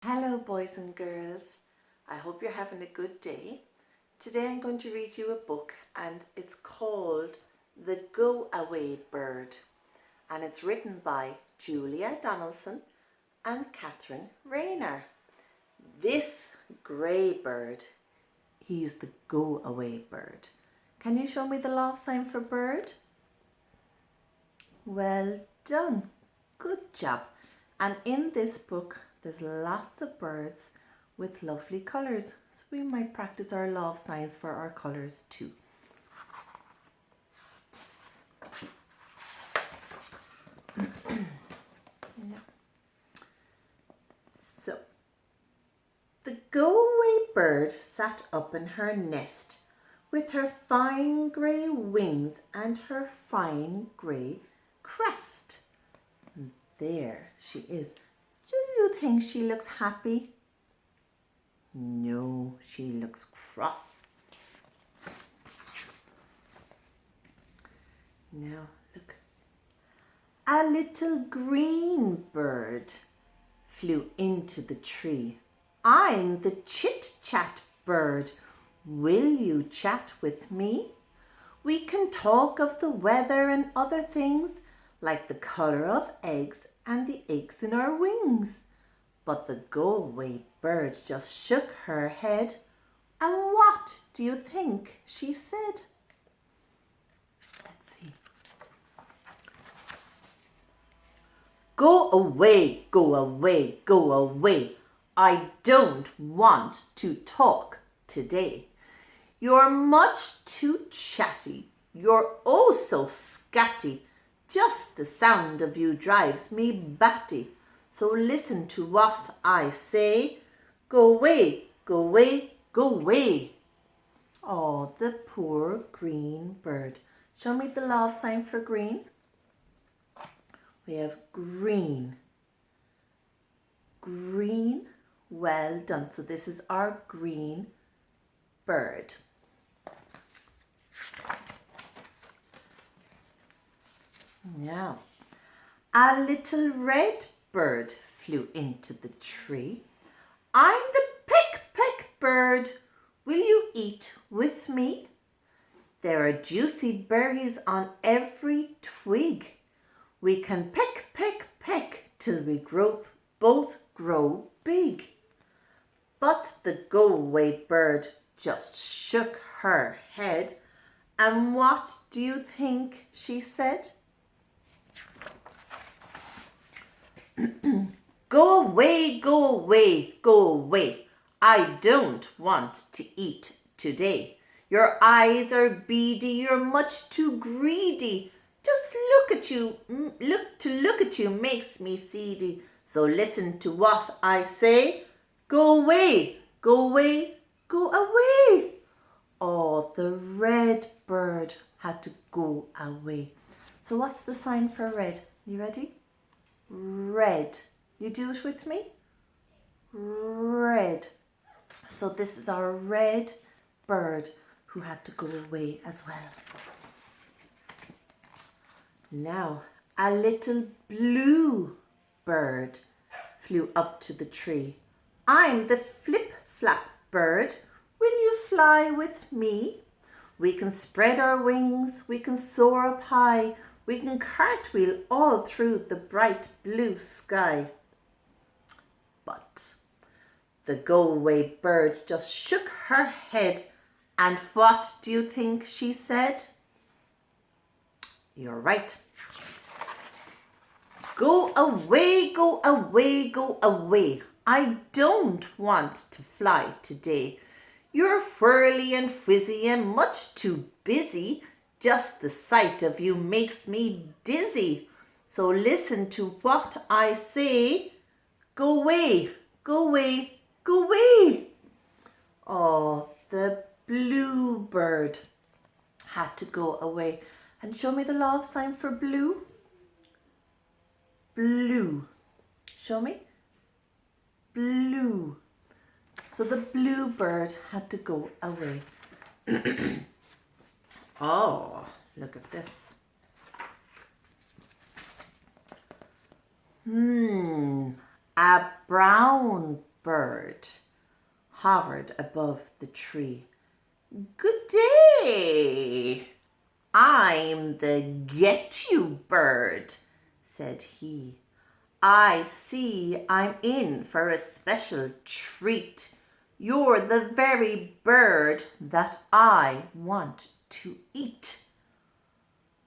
Hello boys and girls, I hope you're having a good day. Today I'm going to read you a book and it's called The Go-Away Bird and it's written by Julia Donaldson and Catherine Rayner. This grey bird, he's the go-away bird. Can you show me the love sign for bird? Well done, good job. And in this book there's lots of birds with lovely colours, so we might practice our love signs for our colours too. So, the go-away bird sat up in her nest with her fine grey wings and her fine grey crest. And there she is. Do you think she looks happy? No, she looks cross. Now look. A little green bird flew into the tree. I'm the chit-chat bird. Will you chat with me? We can talk of the weather and other things, like the colour of eggs and the aches in our wings. But the go-away bird just shook her head. And what do you think she said? Let's see. Go away, go away, go away. I don't want to talk today. You're much too chatty. You're oh so scatty. Just the sound of you drives me batty. So listen to what I say. Go away, go away, go away. Oh, the poor green bird. Show me the love sign for green. We have green. Green. Well done. So this is our green bird. Now, a little red bird flew into the tree. I'm the peck bird. Will you eat with me? There are juicy berries on every twig. We can peck till we both grow big. But the go-away bird just shook her head. And what do you think she said? Go away, go away, go away. I don't want to eat today. Your eyes are beady, you're much too greedy. Just look at you makes me seedy. So listen to what I say. Go away, go away, go away. Oh, the red bird had to go away. So what's the sign for red? You ready? Red. You do it with me? Red. So this is our red bird who had to go away as well. Now, a little blue bird flew up to the tree. I'm the flip-flap bird. Will you fly with me? We can spread our wings, we can soar up high, we can cartwheel all through the bright blue sky. But the go-away bird just shook her head. And what do you think she said? You're right. Go away, go away, go away. I don't want to fly today. You're whirly and whizzy and much too busy. Just the sight of you makes me dizzy. So listen to what I say. Go away, go away, go away. Oh, the blue bird had to go away. And show me the love sign for blue. Blue. Show me. Blue. So the blue bird had to go away. Oh, look at this. A brown bird hovered above the tree. Good day. I'm the Get You bird, said he. I see I'm in for a special treat. You're the very bird that I want to eat.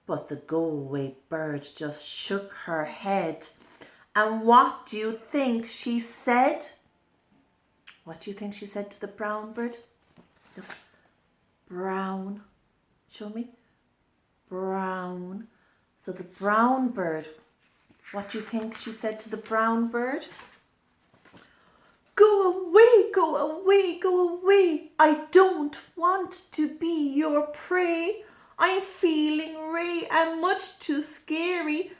But the go-away bird just shook her head. And what do you think she said? What do you think she said to the brown bird? Look, brown. Show me. Brown. So the brown bird, what do you think she said to the brown bird? Go away, go away, go away. I don't want to be your prey. I'm feeling weary and much too scary.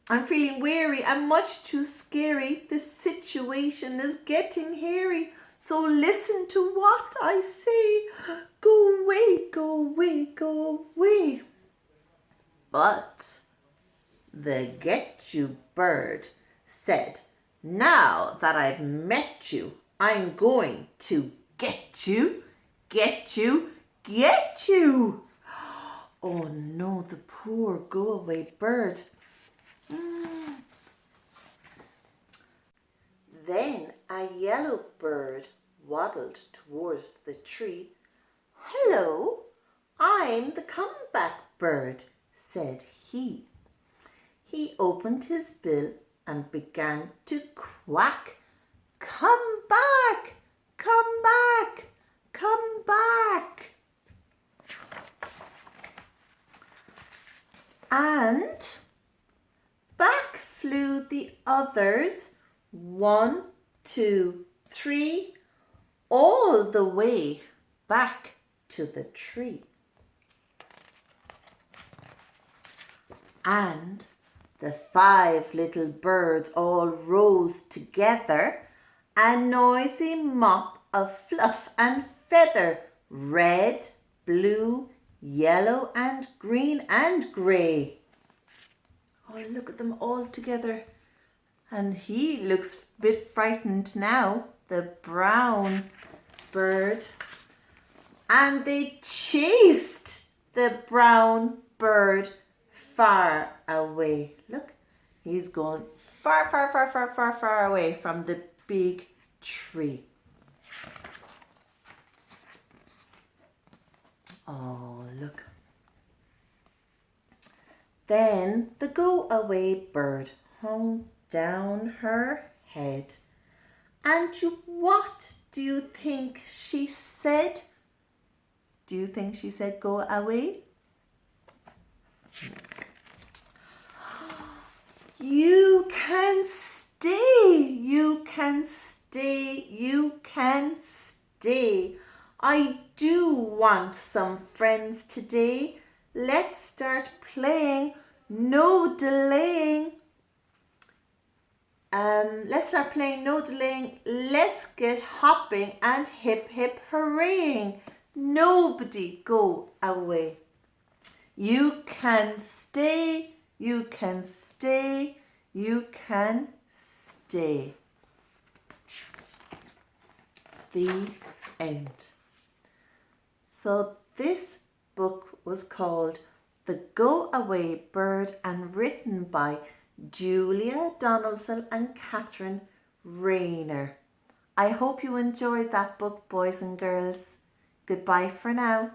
I'm feeling weary and much too scary. The situation is getting hairy. So listen to what I say. Go away, go away, go away. But the Get You bird said, now that I've met you, I'm going to get you, get you, get you. Oh no, the poor go-away bird. Then a yellow bird waddled towards the tree. Hello, I'm the comeback bird, said he. He opened his bill and began to quack. Come back, come back, come back. And back flew the others, 1, 2, 3, all the way back to the tree. And the 5 little birds all rose together, a noisy mop of fluff and feather, red, blue, yellow and green and grey. Oh, look at them all together. And he looks a bit frightened now, the brown bird. And they chased the brown bird far away. Look, he's gone far, far, far, far, far, far away from the big tree. Oh, look. Then the go-away bird hung down her head. And what do you think she said? Do you think she said go away? You can stay, you can stay, you can stay. I do want some friends today. Let's start playing, no delaying. Let's start playing, no delaying. Let's get hopping and hip hip hooraying. Nobody go away. You can stay, you can stay, you can stay. The end. So this book was called The Go-Away Bird and written by Julia Donaldson and Catherine Rayner. I hope you enjoyed that book, boys and girls. Goodbye for now.